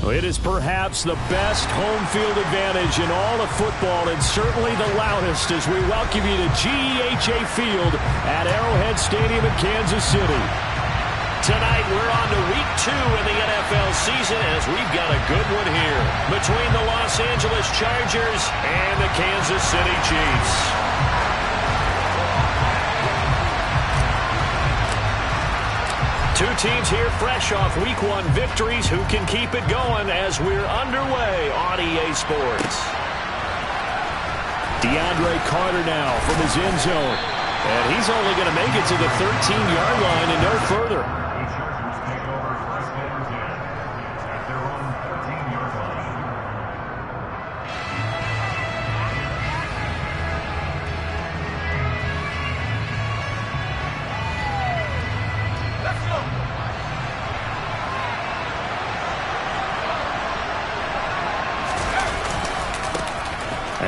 Well, it is perhaps the best home field advantage in all of football, and certainly the loudest, as we welcome you to GEHA Field at Arrowhead Stadium in Kansas City. Tonight, we're on to week 2 in the NFL season, as we've got a good one here between the Los Angeles Chargers and the Kansas City Chiefs. Two teams here fresh off Week 1 victories. Who can keep it going as we're underway on EA Sports? DeAndre Carter now from his end zone. And he's only going to make it to the 13-yard line and no further.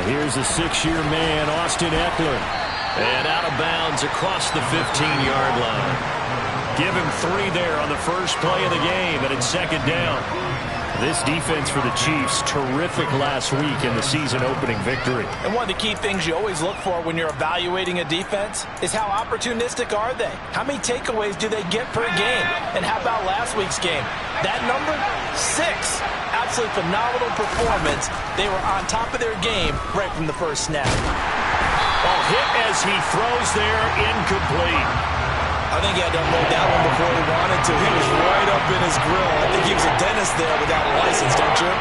Here's a 6-year man, Austin Eckler. And out of bounds across the 15-yard line. Give him 3 there on the first play of the game, and it's second down. This defense for the Chiefs, terrific last week in the season-opening victory. And one of the key things you always look for when you're evaluating a defense is how opportunistic are they? How many takeaways do they get per game? And how about last week's game? That number? 6. Absolutely phenomenal performance. They were on top of their game right from the first snap. Oh, hit as he throws there, incomplete. I think he had to unload that one before he wanted to. He was right up in his grill. I think he was a dentist there without a license, don't you?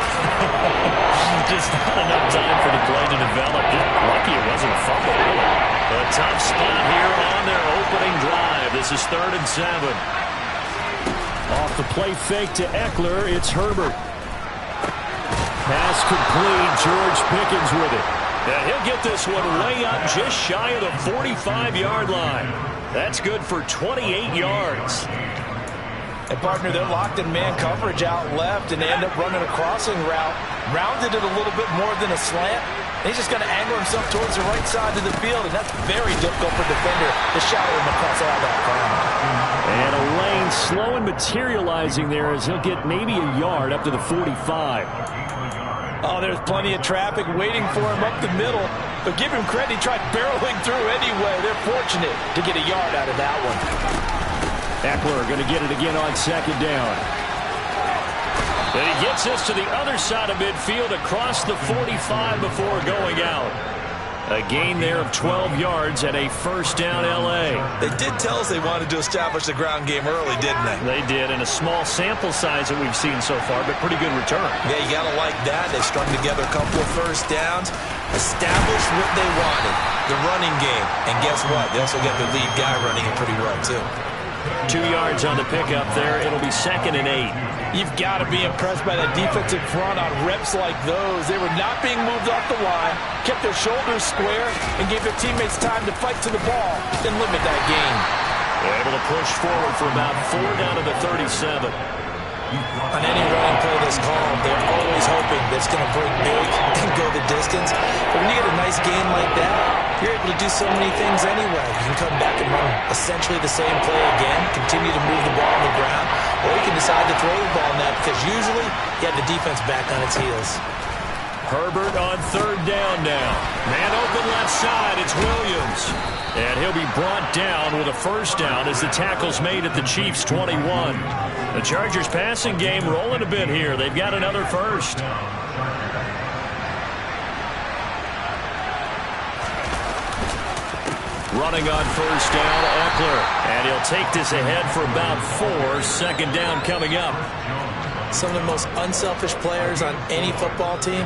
Just not enough time for the play to develop. Lucky it wasn't a fumble. A tough spot here on their opening drive. This is 3rd and 7. Off the play fake to Eckler, it's Herbert. Pass complete, George Pickens with it. And he'll get this one way up just shy of the 45-yard line. That's good for 28 yards. And partner, they're locked in man coverage out left, and they end up running a crossing route. Rounded it a little bit more than a slant. And he's just going to angle himself towards the right side of the field, and that's very difficult for a defender to shadow him across all that ground. And a lane slow and materializing there as he'll get maybe a yard up to the 45. Oh, there's plenty of traffic waiting for him up the middle. But give him credit, he tried barreling through anyway. They're fortunate to get a yard out of that one. Eckler going to get it again on second down. And he gets us to the other side of midfield across the 45 before going out. A gain there of 12 yards and a first down L.A. They did tell us they wanted to establish the ground game early, didn't they? They did, in a small sample size that we've seen so far, but pretty good return. Yeah, you got to like that. They strung together a couple of first downs, established what they wanted, the running game. And guess what? They also got the lead guy running it pretty well, too. 2 yards on the pickup there. It'll be 2nd and 8. You've got to be impressed by that defensive front on reps like those. They were not being moved off the line, kept their shoulders square, and gave their teammates time to fight to the ball and limit that gain. They're able to push forward for about 4 down to the 37. On any running play that's called, they're always hoping that it's going to break big and go the distance. But when you get a nice gain like that, you're able to do so many things anyway. You can come back and run essentially the same play again, continue to move the ball on the ground, or you can decide to throw the ball now because usually you have the defense back on its heels. Herbert on 3rd down now. Man open left side, it's Williams. And he'll be brought down with a first down as the tackle's made at the Chiefs' 21. The Chargers passing game rolling a bit here. They've got another first. Running on first down, Eckler. And he'll take this ahead for about 4. Second down coming up. Some of the most unselfish players on any football team,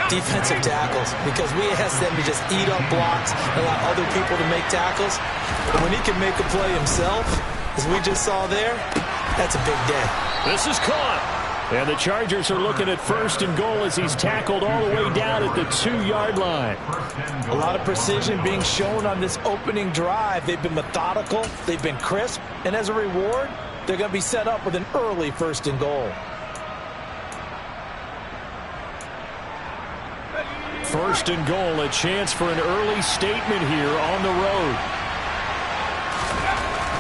defensive tackles, because we ask them to just eat up blocks and allow other people to make tackles. But when he can make a play himself, as we just saw there, that's a big day. This is caught. And the Chargers are looking at 1st and goal as he's tackled all the way down at the 2-yard line. A lot of precision being shown on this opening drive. They've been methodical, they've been crisp, and as a reward, they're going to be set up with an early 1st and goal. 1st and goal, a chance for an early statement here on the road.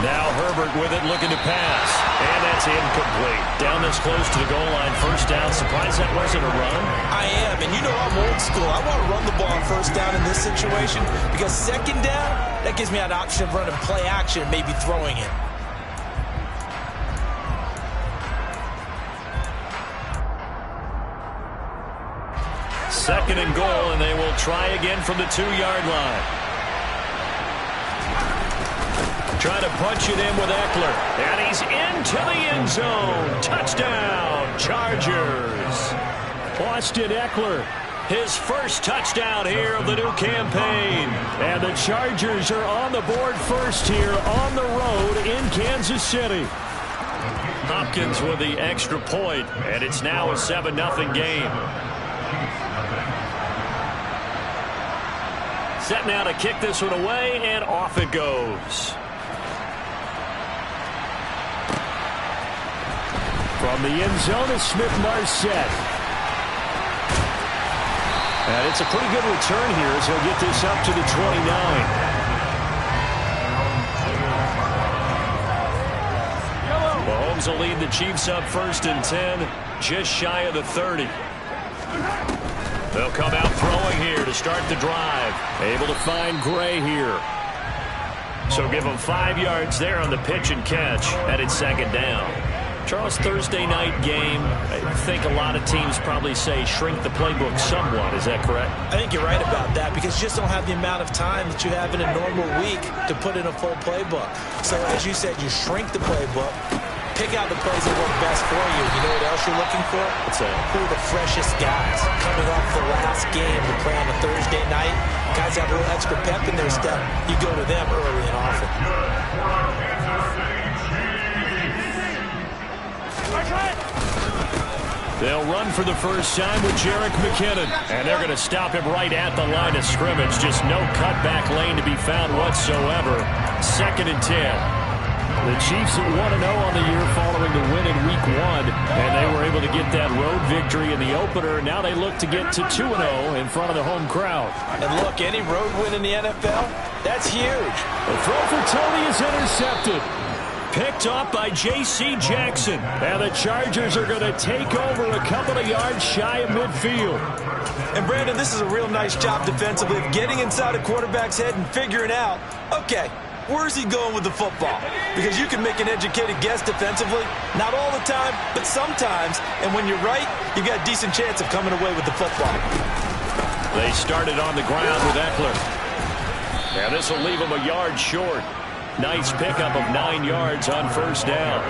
Now Herbert with it, looking to pass. And that's incomplete. Down this close to the goal line, first down. Surprised that wasn't a run? I am, and you know I'm old school. I want to run the ball on first down in this situation because second down, that gives me an option of running play action and maybe throwing it. Second and goal, and they will try again from the 2-yard line. Trying to punch it in with Eckler. And he's into the end zone. Touchdown, Chargers. Austin Eckler, his first touchdown here of the new campaign. And the Chargers are on the board first here on the road in Kansas City. Hopkins with the extra point, and it's now a 7-0 game. Set now to kick this one away, and off it goes. From the end zone is Smith-Marset. And it's a pretty good return here as he'll get this up to the 29. Mahomes will lead the Chiefs up first and 10, just shy of the 30. They'll come out throwing here to start the drive. Able to find Gray here. So give them 5 yards there on the pitch and catch. Headed second down. Charles, Thursday night game, I think a lot of teams probably say shrink the playbook somewhat. Is that correct? I think you're right about that because you just don't have the amount of time that you have in a normal week to put in a full playbook. So as you said, you shrink the playbook, pick out the plays that work best for you. You know what else you're looking for? What's that? Who are the freshest guys coming off the last game to play on a Thursday night? Guys have a little extra pep in their step. You go to them early and often. They'll run for the first time with Jerick McKinnon. And they're going to stop him right at the line of scrimmage. Just no cutback lane to be found whatsoever. Second and 10. The Chiefs at 1-0 on the year following the win in Week 1. And they were able to get that road victory in the opener. Now they look to get to 2-0 in front of the home crowd. And look, any road win in the NFL, that's huge. The throw for Tony is intercepted. Picked off by J.C. Jackson. And the Chargers are going to take over a couple of yards shy of midfield. And, Brandon, this is a real nice job defensively of getting inside a quarterback's head and figuring out, okay, where's he going with the football? Because you can make an educated guess defensively. Not all the time, but sometimes. And when you're right, you've got a decent chance of coming away with the football. They started on the ground with Eckler. Now this will leave him a yard short. Nice pickup of 9 yards on first down.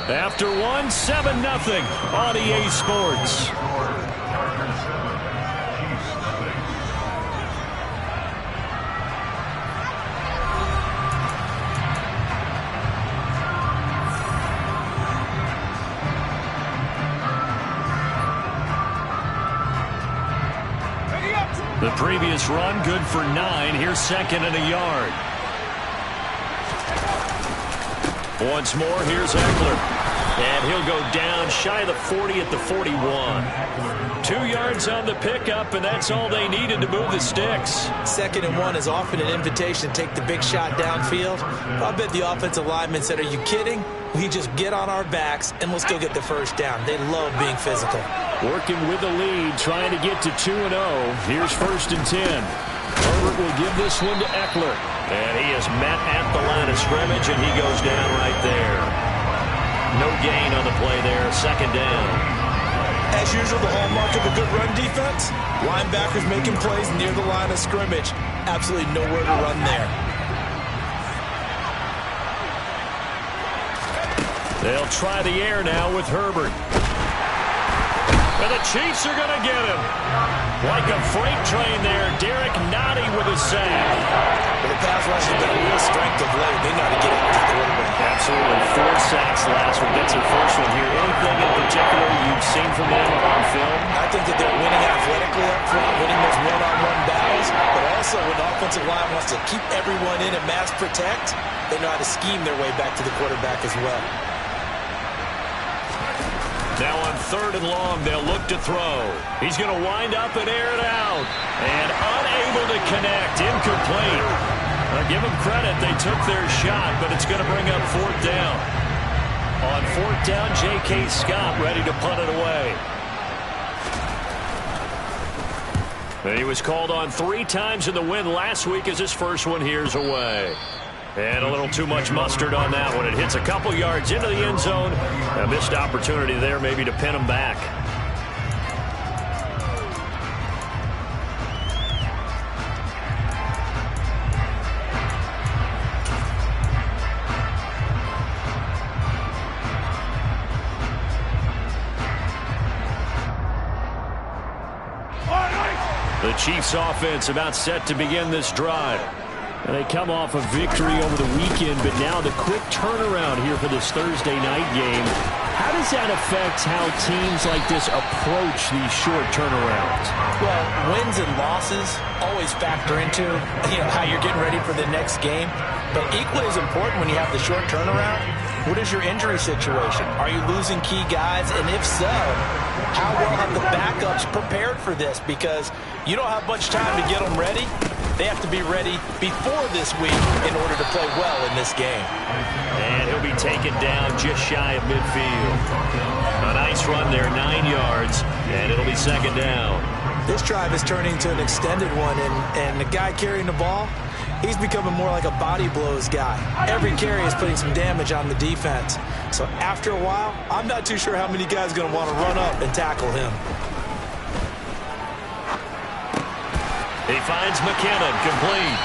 After one, 7-0 on EA Sports. The previous run, good for 9. Here's second and a yard. Once more, here's Eckler. And he'll go down shy of the 40 at the 41. 2 yards on the pickup, and that's all they needed to move the sticks. Second and 1 is often an invitation to take the big shot downfield. I bet the offensive linemen said, are you kidding? We just get on our backs, and let's go get the first down. They love being physical. Working with the lead, trying to get to 2-0. Here's first and 10. Herbert will give this one to Eckler. And he is met at the line of scrimmage, and he goes down right there. No gain on the play there, second down. As usual, the hallmark of a good run defense, linebackers making plays near the line of scrimmage. Absolutely nowhere to run there. They'll try the air now with Herbert. And the Chiefs are going to get him. Like a freight train there, Derek Nottie with a sack. But the pass rush has been a real strength of late. They got to get out to the quarterback. Absolutely. 4 sacks last one. That's their first one here. Anything in particular you've seen from them on film? I think that they're winning athletically up front, winning those one-on-one battles, but also when the offensive line wants to keep everyone in and mass protect, they know how to scheme their way back to the quarterback as well. Now on third and long, they'll look to throw. He's going to wind up and air it out. And unable to connect. Incomplete. Give them credit. They took their shot, but it's going to bring up fourth down. On fourth down, J.K. Scott ready to punt it away. He was called on 3 times in the win last week as his first one here's away. And a little too much mustard on that one. It hits a couple yards into the end zone. A missed opportunity there maybe to pin him back. The Chiefs offense about set to begin this drive. And they come off a victory over the weekend, but now the quick turnaround here for this Thursday night game. How does that affect how teams like this approach these short turnarounds? Well, wins and losses always factor into how you're getting ready for the next game. But equally as important when you have the short turnaround, what is your injury situation? Are you losing key guys? And if so, how well have the backups prepared for this? Because you don't have much time to get them ready. They have to be ready before this week in order to play well in this game. And he'll be taken down just shy of midfield. A nice run there, 9 yards, and it'll be second down. This drive is turning into an extended one, and the guy carrying the ball, he's becoming more like a body blows guy. Every carry is putting some damage on the defense. So after a while, I'm not too sure how many guys are going to want to run up and tackle him. He finds McKinnon, complete.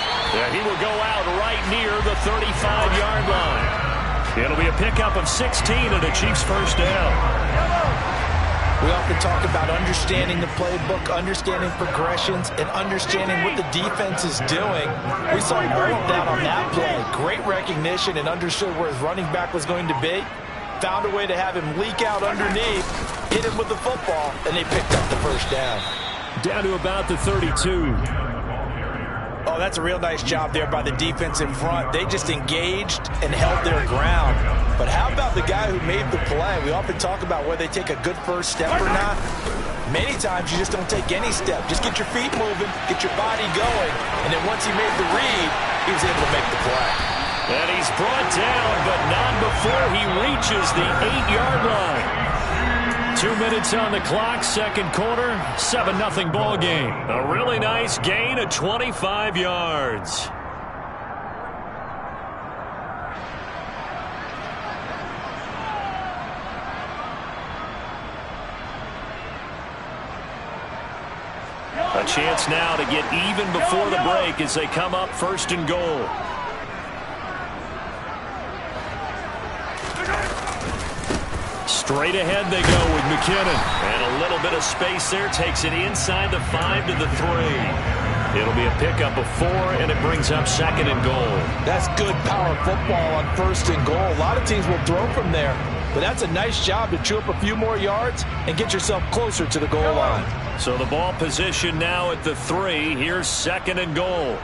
He will go out right near the 35-yard line. It'll be a pickup of 16 and a Chiefs first down. We often talk about understanding the playbook, understanding progressions, and understanding what the defense is doing. We saw all of that on that play. Great recognition and understood where his running back was going to be. Found a way to have him leak out underneath, hit him with the football, and they picked up the first down. Down to about the 32. Oh, that's a real nice job there by the defense in front. They just engaged and held their ground. But how about the guy who made the play? We often talk about whether they take a good first step or not. Many times you just don't take any step. Just get your feet moving, get your body going, and then once he made the read, he was able to make the play. And he's brought down, but not before he reaches the 8-yard line. 2 minutes on the clock, second quarter, 7-0 ball game. A really nice gain of 25 yards. A chance now to get even before the break as they come up first and goal. Straight ahead they go with McKinnon. And a little bit of space there. Takes it inside the 5 to the 3. It'll be a pickup of 4, and it brings up second and goal. That's good power football on first and goal. A lot of teams will throw from there. But that's a nice job to chew up a few more yards and get yourself closer to the goal line. So the ball position now at the 3. Here's second and goal.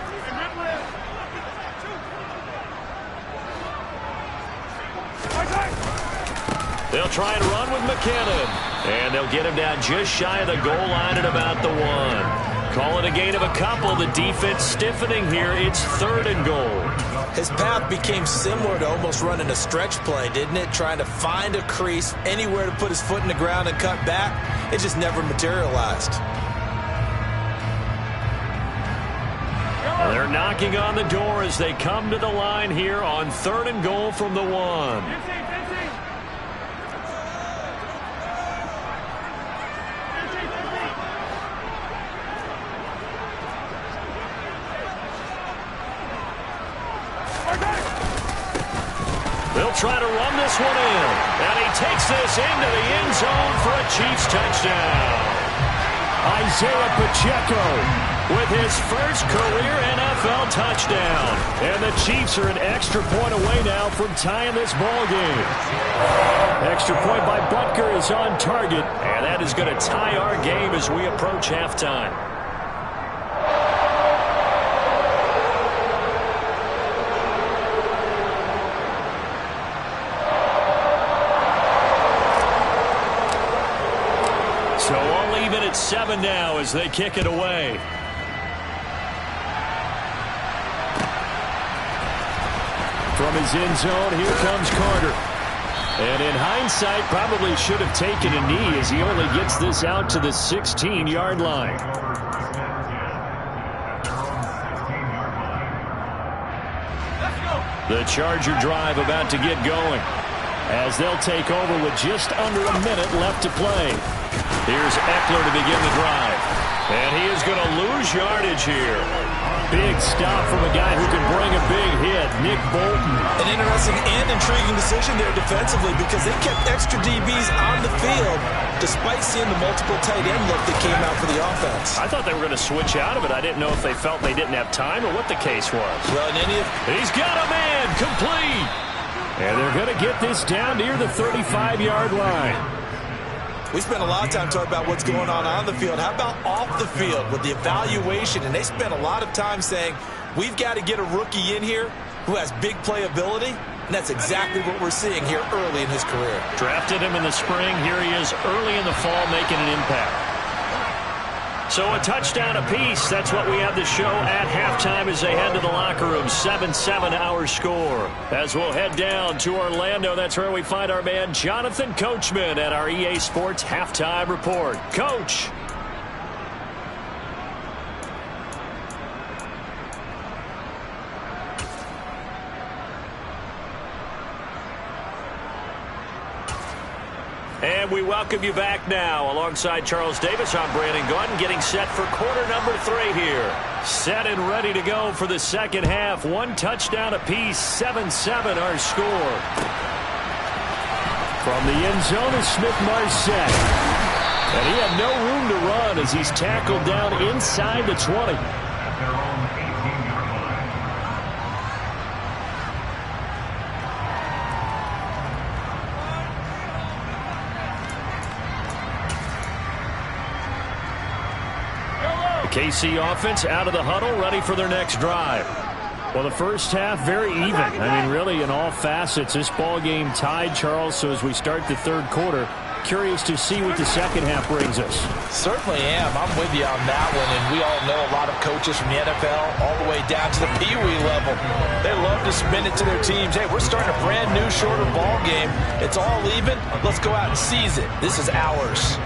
They'll try and run with McKinnon. And they'll get him down just shy of the goal line at about the 1. Call it a gain of a couple. The defense stiffening here. It's third and goal. His path became similar to almost running a stretch play, didn't it? Trying to find a crease, anywhere to put his foot in the ground and cut back. It just never materialized. They're knocking on the door as they come to the line here on third and goal from the 1. They'll try to run this one in. And he takes this into the end zone for a Chiefs touchdown. Isaiah Pacheco with his first career NFL touchdown. And the Chiefs are an extra point away now from tying this ball game. Extra point by Butker is on target. And that is going to tie our game as we approach halftime. So all even at 7 now as they kick it away. From his end zone, here comes Carter. And in hindsight, probably should have taken a knee as he only gets this out to the 16-yard line. The Charger drive about to get going as they'll take over with just under a minute left to play. Here's Eckler to begin the drive. And he is going to lose yardage here. Big stop from a guy who can bring a big hit, Nick Bolton. An interesting and intriguing decision there defensively because they kept extra DBs on the field despite seeing the multiple tight end look that came out for the offense. I thought they were going to switch out of it. I didn't know if they felt they didn't have time or what the case was. Well, he's got a man complete. And they're going to get this down near the 35-yard line. We spent a lot of time talking about what's going on the field. How about off the field with the evaluation? And they spent a lot of time saying, we've got to get a rookie in here who has big playability. And that's exactly what we're seeing here early in his career. Drafted him in the spring. Here he is early in the fall making an impact. So a touchdown apiece. That's what we have to show at halftime as they head to the locker room. 7-7 our score. As we'll head down to Orlando, that's where we find our man Jonathan Coachman at our EA Sports Halftime Report. Coach. And we welcome you back now. Alongside Charles Davis, I'm Brandon Gaudin, getting set for quarter number 3 here. Set and ready to go for the second half. One touchdown apiece, 7-7 our score. From the end zone is Smith-Marset. And he had no room to run as he's tackled down inside the 20. KC offense out of the huddle, ready for their next drive. Well, the first half, very even. I mean, really, in all facets, this ball game tied, Charles. So as we start the third quarter, curious to see what the second half brings us. Certainly am. I'm with you on that one. And we all know a lot of coaches from the NFL all the way down to the Pee-wee level. They love to spin it to their teams. Hey, we're starting a brand new, shorter ball game. It's all even. Let's go out and seize it. This is ours.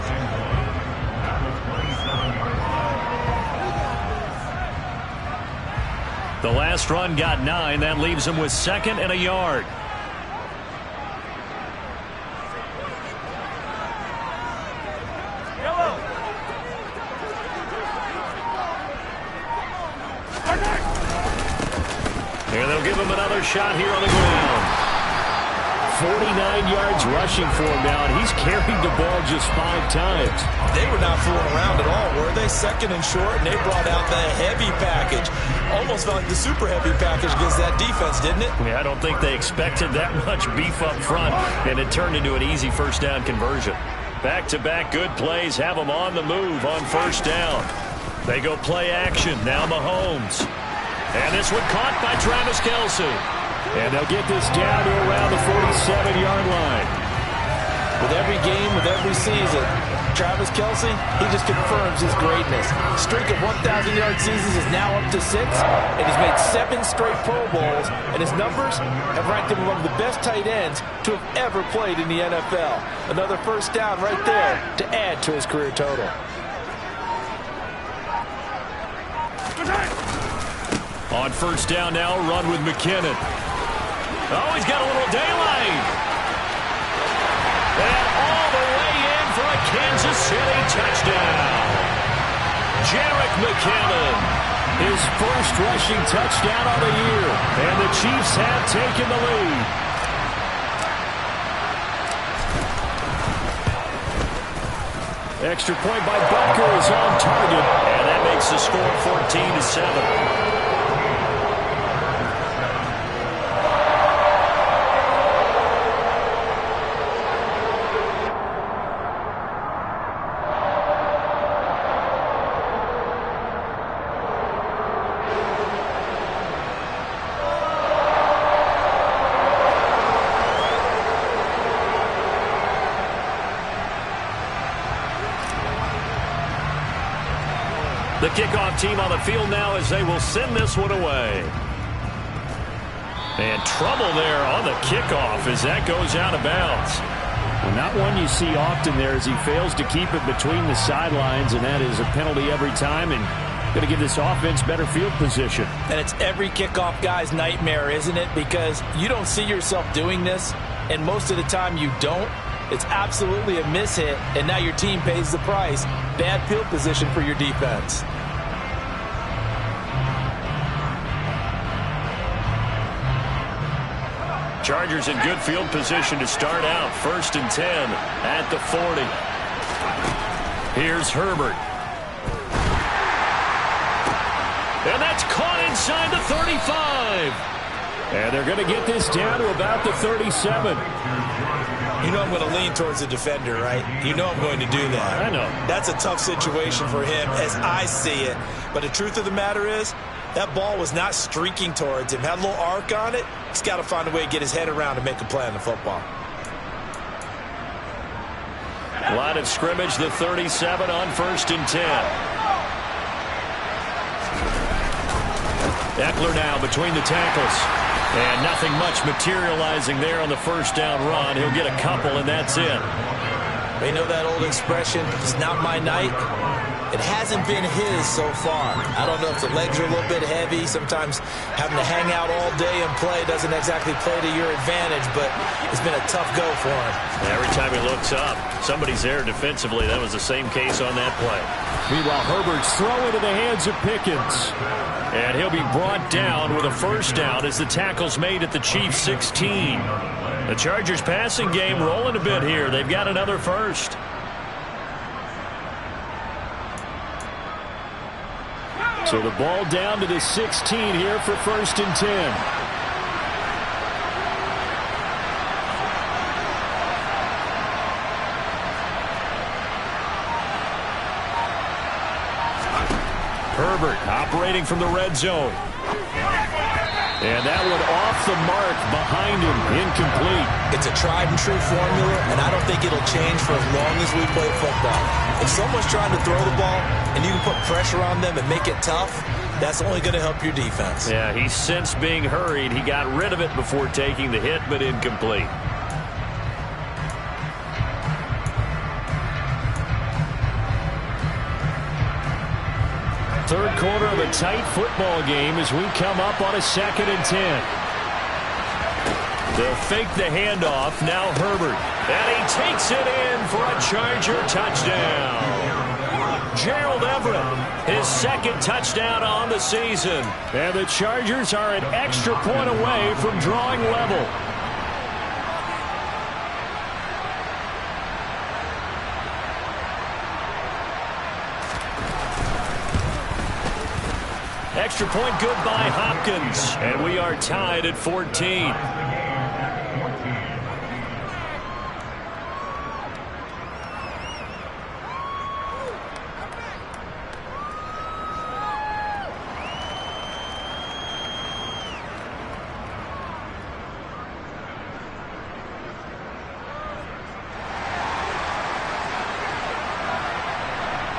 The last run got 9. That leaves him with 2nd and a yard. Here they'll give him another shot here on the ground. 49 yards rushing for him now, and he's carried the ball just 5 times. They were not fooling around at all, were they? 2nd and short, and they brought out the heavy package. Almost felt like the super heavy package against that defense, didn't it? Yeah, I don't think they expected that much beef up front, and it turned into an easy first down conversion. Back-to-back good plays have them on the move on first down. They go play action. Now Mahomes. And this one caught by Travis Kelce. And they'll get this down to around the 47-yard line. With every game, with every season, Travis Kelce, he just confirms his greatness. Streak of 1,000-yard seasons is now up to 6, and he's made 7 straight Pro Bowls, and his numbers have ranked him among the best tight ends to have ever played in the NFL. Another first down right there to add to his career total. On first down now, run with McKinnon. Oh, he's got a little daylight. And all the way in for a Kansas City touchdown. Jerick McKinnon, his first rushing touchdown of the year. And the Chiefs have taken the lead. Extra point by Butker is on target. And that makes the score 14-7. The kickoff team on the field now as they will send this one away. And trouble there on the kickoff as that goes out of bounds. Well, not one you see often there as he fails to keep it between the sidelines, and that is a penalty every time, and going to give this offense better field position. And it's every kickoff guy's nightmare, isn't it? Because you don't see yourself doing this, and most of the time you don't. It's absolutely a mishit, and now your team pays the price. Bad field position for your defense. Chargers in good field position to start out. 1st and 10 at the 40. Here's Herbert. And that's caught inside the 35. And they're going to get this down to about the 37. You know I'm going to lean towards the defender, right? You know I'm going to do that. I know. That's a tough situation for him as I see it. But the truth of the matter is, that ball was not streaking towards him. Had a little arc on it. He's got to find a way to get his head around and make a play on the football. Line of scrimmage, the 37 on 1st and 10. Eckler now between the tackles. And nothing much materializing there on the first down run. He'll get a couple, and that's it. They know that old expression, it's not my night. It hasn't been his so far. I don't know if the legs are a little bit heavy. Sometimes having to hang out all day and play doesn't exactly play to your advantage, but it's been a tough go for him. Every time he looks up, somebody's there defensively. That was the same case on that play. Meanwhile, Herbert's throw into the hands of Pickens. And he'll be brought down with a first down as the tackle's made at the Chiefs' 16. The Chargers passing game rolling a bit here. They've got another first. So the ball down to the 16 here for 1st and 10. Herbert operating from the red zone. And that one off the mark behind him, incomplete. It's a tried and true formula, and I don't think it'll change for as long as we play football. If someone's trying to throw the ball and you can put pressure on them and make it tough, that's only going to help your defense. Yeah, he sensed being hurried. He got rid of it before taking the hit, but incomplete. Third quarter of a tight football game as we come up on a 2nd and 10. They'll fake the handoff. Now Herbert. And he takes it in for a Charger touchdown. Gerald Everett, his 2nd touchdown on the season. And the Chargers are an extra point away from drawing level. Extra point good by Hopkins. And we are tied at 14.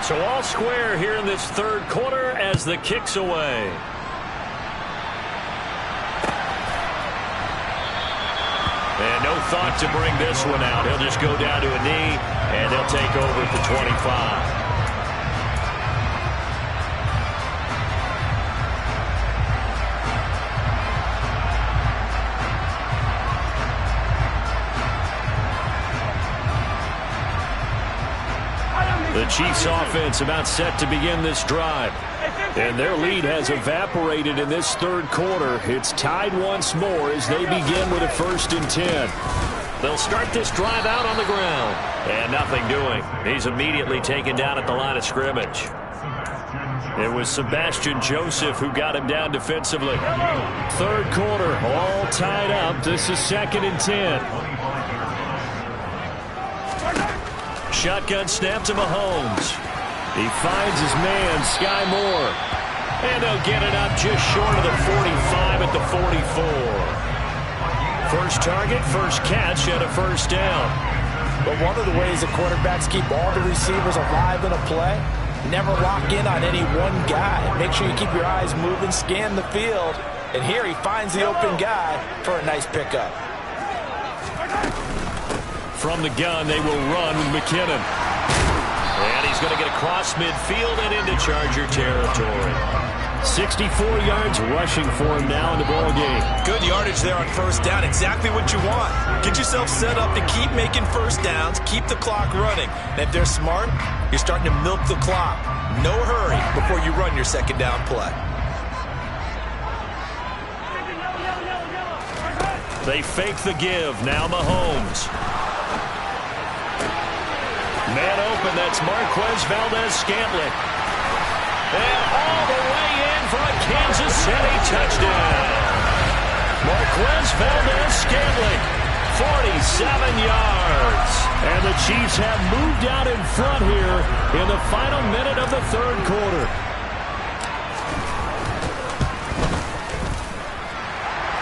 So all square here in this third quarter as the kick's away. And no thought to bring this one out. He'll just go down to a knee, and they'll take over at the 25. The Chiefs offense about set to begin this drive. And their lead has evaporated in this third quarter. It's tied once more as they begin with a 1st and 10. They'll start this drive out on the ground. And nothing doing. He's immediately taken down at the line of scrimmage. It was Sebastian Joseph who got him down defensively. Third quarter, all tied up. This is 2nd and 10. Shotgun snap to Mahomes. He finds his man, Sky Moore. And they'll get it up just short of the 45 at the 44. First target, first catch, and a first down. But one of the ways that quarterbacks keep all the receivers alive in a play, never lock in on any one guy. Make sure you keep your eyes moving, scan the field, And here he finds the open guy for a nice pickup. From the gun, they will run with McKinnon. And he's going to get across midfield and into Charger territory. 64 yards rushing for him now in the ball game. Good yardage there on first down. Exactly what you want. Get yourself set up to keep making first downs, keep the clock running. And if they're smart, you're starting to milk the clock. No hurry before you run your second down play. They fake the give. Now Mahomes. Man open. That's Marquez Valdez-Scantling. And all the way in for a Kansas City touchdown. Marquez Valdez-Scantling, 47 yards. And the Chiefs have moved out in front here in the final minute of the third quarter.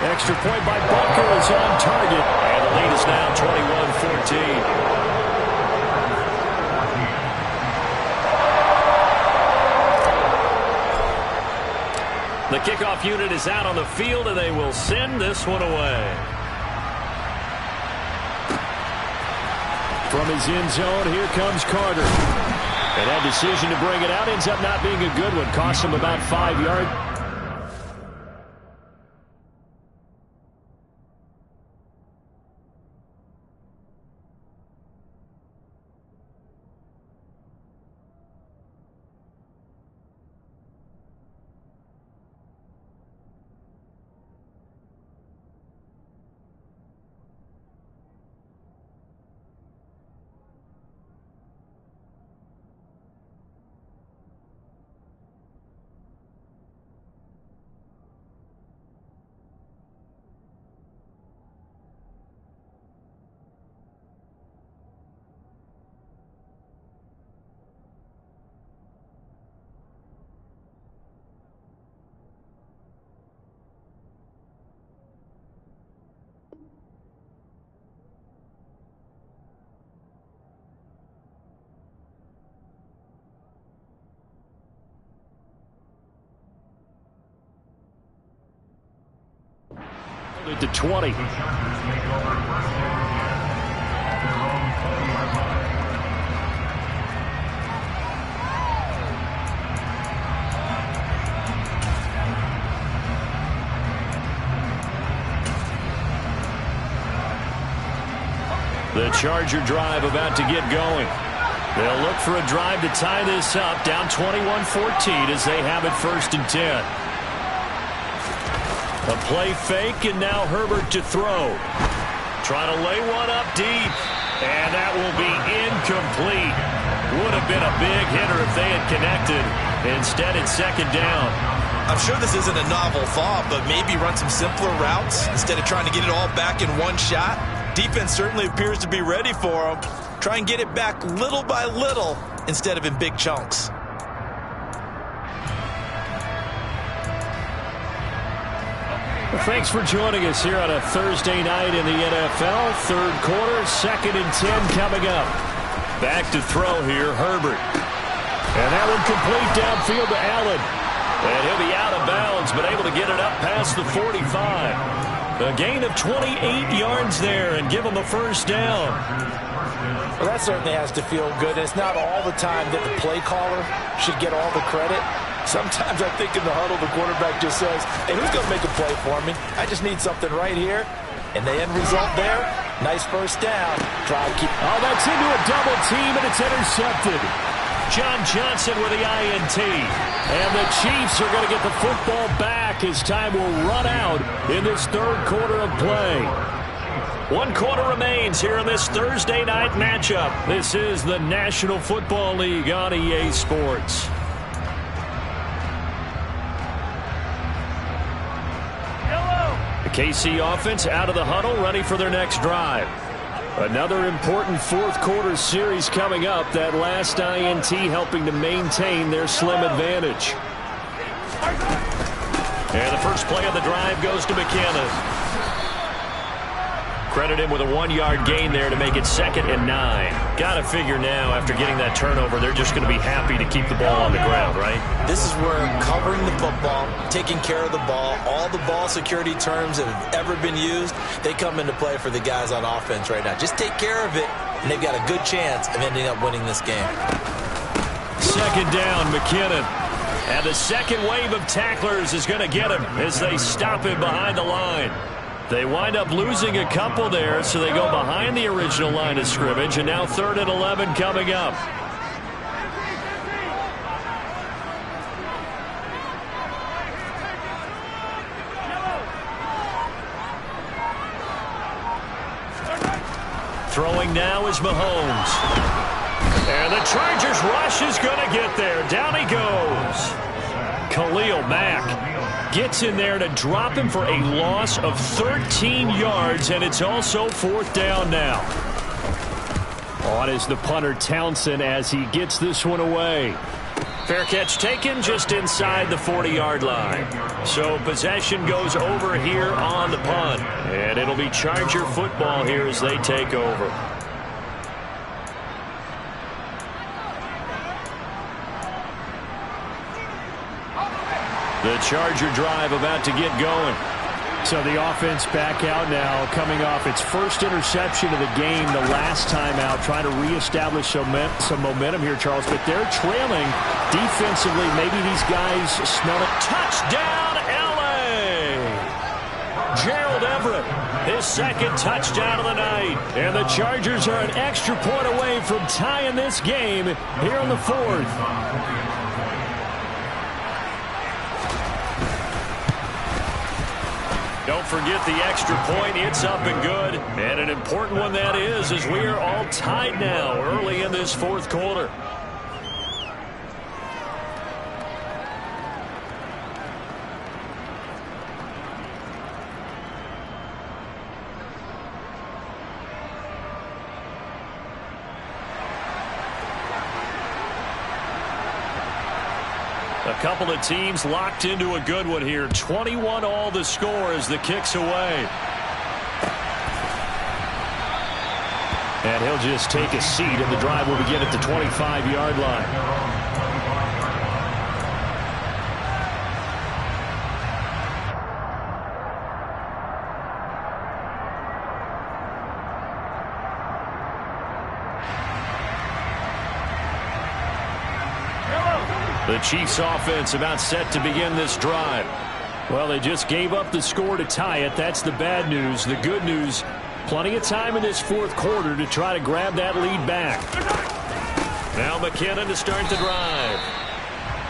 Extra point by Butker is on target. And the lead is now 21-14. The kickoff unit is out on the field, and they will send this one away. From his end zone, here comes Carter. And that decision to bring it out ends up not being a good one. Cost him about 5 yards. To 20. The Charger drive about to get going. They'll look for a drive to tie this up, down 21-14 as they have it 1st and 10. A play fake, and now Herbert to throw. Trying to lay one up deep, and that will be incomplete. Would have been a big hitter if they had connected. Instead, it's 2nd down. I'm sure this isn't a novel thought, but maybe run some simpler routes instead of trying to get it all back in one shot. Defense certainly appears to be ready for them. Try and get it back little by little instead of in big chunks. Well, thanks for joining us here on a Thursday night in the NFL. Third quarter, 2nd and 10 coming up. Back to throw here, Herbert. And that one complete downfield to Allen. And he'll be out of bounds, but able to get it up past the 45. A gain of 28 yards there and give him a 1st down. Well, that certainly has to feel good. It's not all the time that the play caller should get all the credit. Sometimes I think in the huddle, the quarterback just says, hey, who's going to make a play for me? I just need something right here. And the end result there, nice 1st down. Try to keep. Oh, that's into a double team, and it's intercepted. John Johnson with the INT. And the Chiefs are going to get the football back as time will run out in this third quarter of play. 1 quarter remains here in this Thursday night matchup. This is the National Football League on EA Sports. The KC offense out of the huddle, ready for their next drive. Another important 4th quarter series coming up. That last INT helping to maintain their slim advantage. And the first play of the drive goes to McKinnon. Credit him with a 1-yard gain there to make it 2nd and 9. Got to figure now, after getting that turnover, they're just going to be happy to keep the ball on the ground, right? This is where covering the football, taking care of the ball, all the ball security terms that have ever been used, they come into play for the guys on offense right now. Just take care of it, and they've got a good chance of ending up winning this game. 2nd down, McKinnon. And the second wave of tacklers is going to get him as they stop him behind the line. They wind up losing a couple there, so they go behind the original line of scrimmage, and now 3rd and 11 coming up. Throwing now is Mahomes. And the Chargers rush is going to get there. Down he goes. Khalil Mack gets in there to drop him for a loss of 13 yards, and it's also 4th down now. On is the punter Townsend as he gets this one away. Fair catch taken just inside the 40-yard line. So possession goes over here on the punt, and it'll be Charger football here as they take over. The Charger drive about to get going. So the offense back out now, coming off its first interception of the game the last time out, trying to reestablish some momentum here, Charles. But they're trailing defensively. Maybe these guys smell it. Touchdown, L.A. Gerald Everett, his 2nd touchdown of the night. And the Chargers are an extra point away from tying this game here in the 4th. Don't forget the extra point. It's up and good. And an important one that is, as we are all tied now early in this 4th quarter. A couple of teams locked into a good one here. 21 all the score as the kick's away. And he'll just take a seat, and the drive will begin at the 25-yard line. The Chiefs offense about set to begin this drive. Well, they just gave up the score to tie it. That's the bad news. The good news, plenty of time in this 4th quarter to try to grab that lead back. Now McKinnon to start the drive.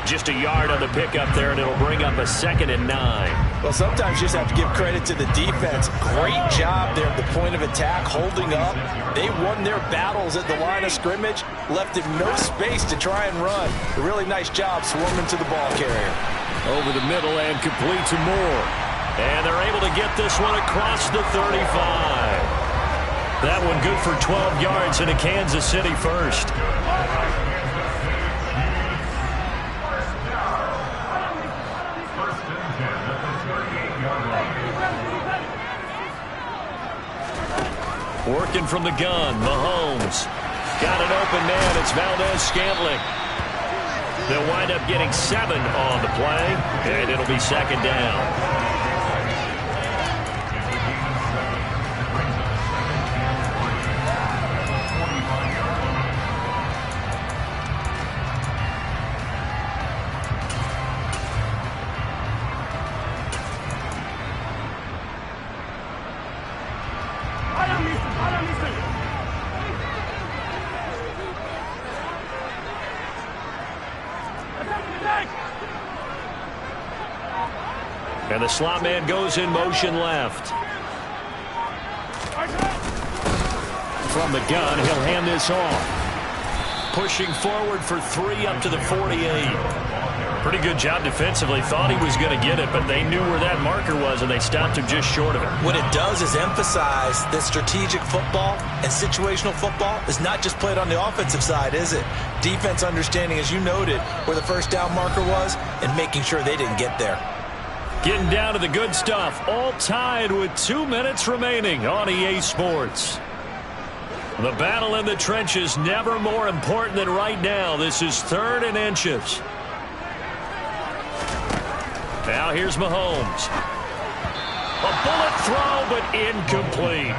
Just a yard on the pickup there, and it'll bring up a 2nd and 9. Well, sometimes you just have to give credit to the defense. Great job there at the point of attack, holding up. They won their battles at the line of scrimmage, left him no space to try and run. A really nice job swarming to the ball carrier. Over the middle and complete to Moore. And they're able to get this one across the 35. That one good for 12 yards and a Kansas City first. Working from the gun, Mahomes. Got an open man, it's Valdez-Scantling. They'll wind up getting 7 on the play, and it'll be 2nd down. And the slot man goes in motion left. From the gun, he'll hand this off. Pushing forward for 3 up to the 48. Pretty good job defensively. Thought he was going to get it, but they knew where that marker was, and they stopped him just short of it. What it does is emphasize that strategic football and situational football is not just played on the offensive side, is it? Defense understanding, as you noted, where the first down marker was and making sure they didn't get there. Getting down to the good stuff. All tied with 2 minutes remaining on EA Sports. The battle in the trenches never more important than right now. This is 3rd and inches. Now here's Mahomes. A bullet throw, but incomplete.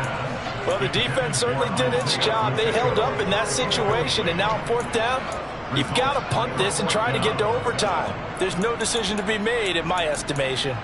Well, the defense certainly did its job. They held up in that situation, and now on 4th down, you've got to punt this and try to get to overtime. There's no decision to be made, in my estimation.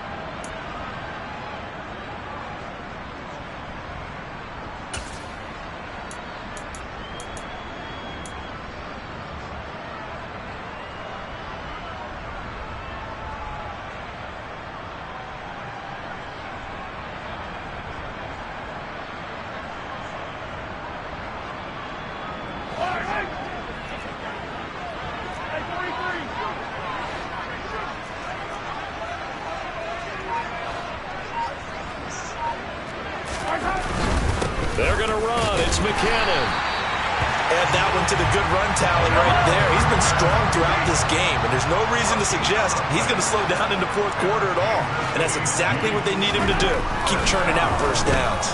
They're going to run. It's McKinnon. Add that one to the good run tally right there. He's been strong throughout this game, and there's no reason to suggest he's going to slow down in the 4th quarter at all. And that's exactly what they need him to do. Keep churning out 1st downs.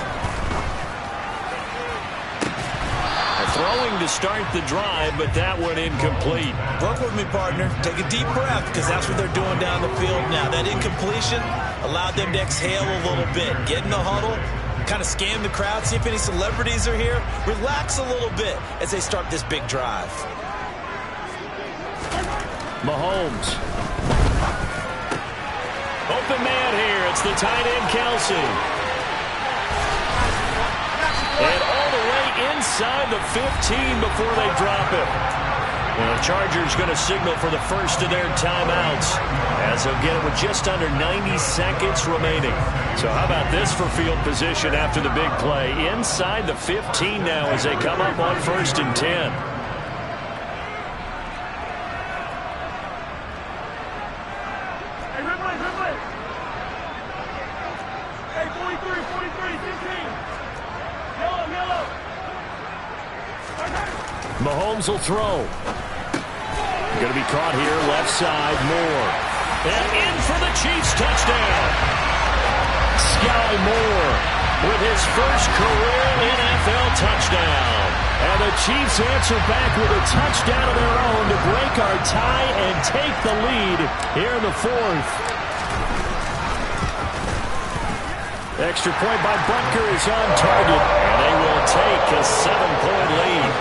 Throwing to start the drive, but that one incomplete. Work with me, partner. Take a deep breath, because that's what they're doing down the field now. That incompletion allowed them to exhale a little bit. Get in the huddle. Kind of scan the crowd, see if any celebrities are here. Relax a little bit as they start this big drive. Mahomes. Open man here. It's the tight end, Kelsey. And all the way inside the 15 before they drop it. And the Chargers going to signal for the first of their timeouts, as they'll get it with just under 90 seconds remaining. So how about this for field position after the big play? Inside the 15 now as they come up on 1st and 10. Hey, 43, 15. Yellow. Mahomes will throw. Going to be caught here, left side, Moore. And in for the Chiefs touchdown. Sky Moore With his first career NFL touchdown. And the Chiefs answer back with a touchdown of their own to break our tie and take the lead here in the 4th. Extra point by Butker is on target. And they will take a 7-point lead.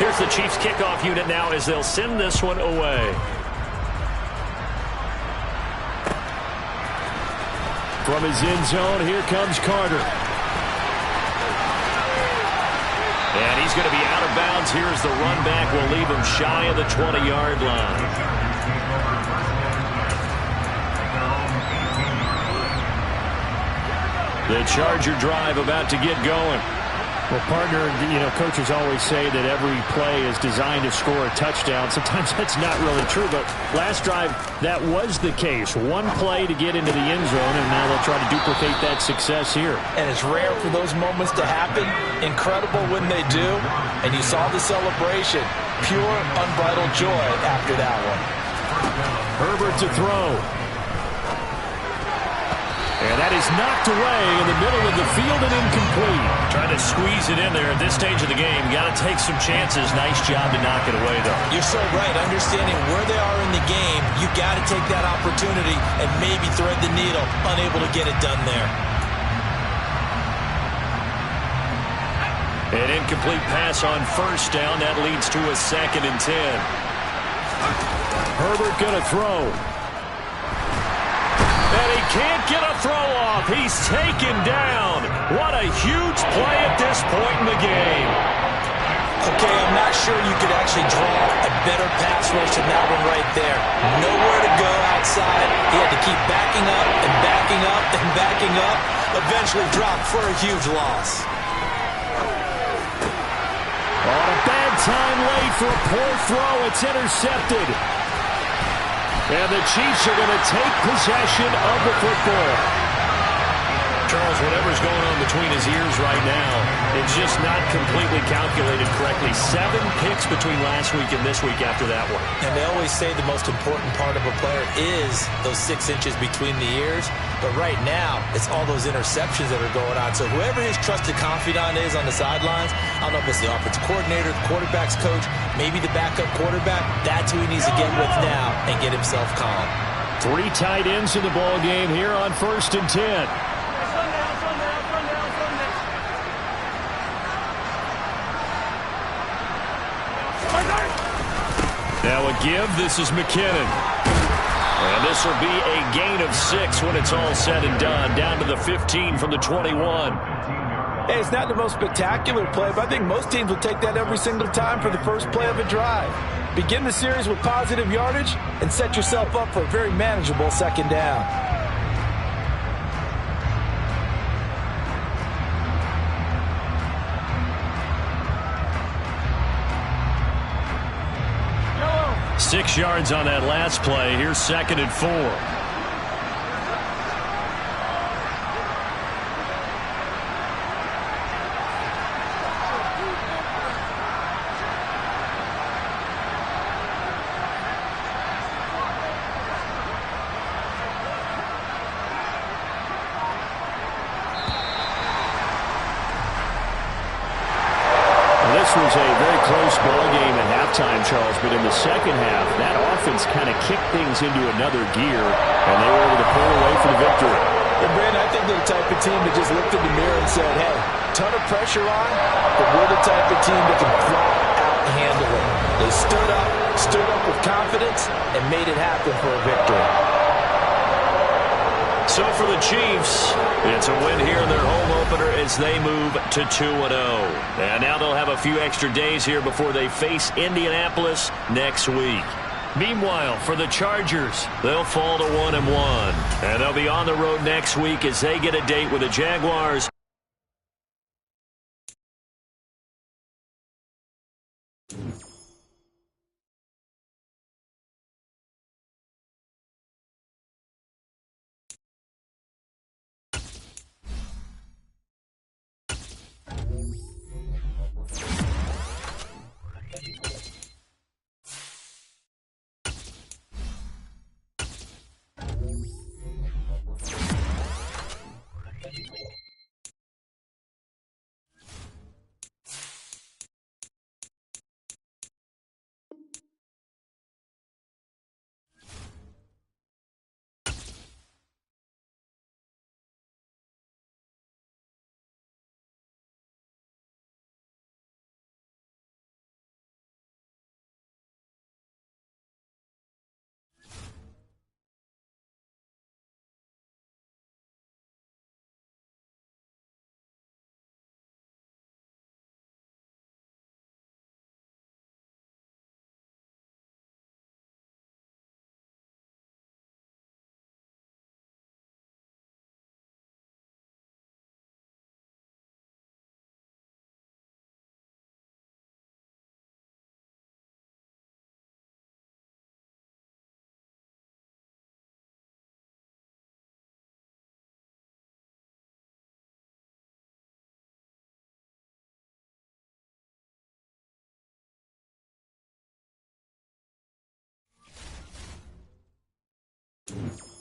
Here's the Chiefs kickoff unit now as they'll send this one away. From his end zone, here comes Carter. And he's going to be out of bounds here as the run back will leave him shy of the 20-yard line. The Charger drive about to get going. Well, partner, coaches always say that every play is designed to score a touchdown. Sometimes that's not really true, but last drive, that was the case. One play to get into the end zone, and now they'll try to duplicate that success here. And it's rare for those moments to happen. Incredible when they do. And you saw the celebration. Pure, unbridled joy after that one. Herbert to throw. And that is knocked away in the middle of the field and incomplete. Trying to squeeze it in there at this stage of the game. Got to take some chances. Nice job to knock it away, though. You're so right. Understanding where they are in the game, you got to take that opportunity and maybe thread the needle. Unable to get it done there. An incomplete pass on first down. That leads to a 2nd and 10. Herbert going to throw. And he can't get a throw off. He's taken down. What a huge play at this point in the game. Okay, I'm not sure you could actually draw a better pass rush than that one right there. Nowhere to go outside. He had to keep backing up and backing up and backing up. Eventually dropped for a huge loss. On a bad time late for a poor throw. It's intercepted. And the Chiefs are going to take possession of the football. Charles, whatever's going on between his ears right now, it's just not completely calculated correctly. 7 picks between last week and this week after that one. And they always say the most important part of a player is those 6 inches between the ears. But right now, it's all those interceptions that are going on. So whoever his trusted confidant is on the sidelines, I don't know if it's the offensive coordinator, the quarterback's coach, maybe the backup quarterback, that's who he needs to get with now and get himself calm. 3 tight ends in the ball game here on 1st and 10. Now a give. This is McKinnon. And this will be a gain of 6 when it's all said and done. Down to the 15 from the 21. Hey, it's not the most spectacular play, but I think most teams will take that every single time for the first play of a drive. Begin the series with positive yardage and set yourself up for a very manageable 2nd down. Yellow. 6 yards on that last play. Here's 2nd and 4. This was a very close ball game at halftime, Charles, but in the second half, that offense kind of kicked things into another gear, and they were able to pull away for the victory. And Brandon, I think they're the type of team that just looked in the mirror and said, hey, ton of pressure on, but we're the type of team that can flat out handle it. They stood up with confidence, and made it happen for a victory. So for the Chiefs, it's a win here in their home opener as they move to 2-0. And now they'll have a few extra days here before they face Indianapolis next week. Meanwhile, for the Chargers, they'll fall to 1-1. And they'll be on the road next week as they get a date with the Jaguars. you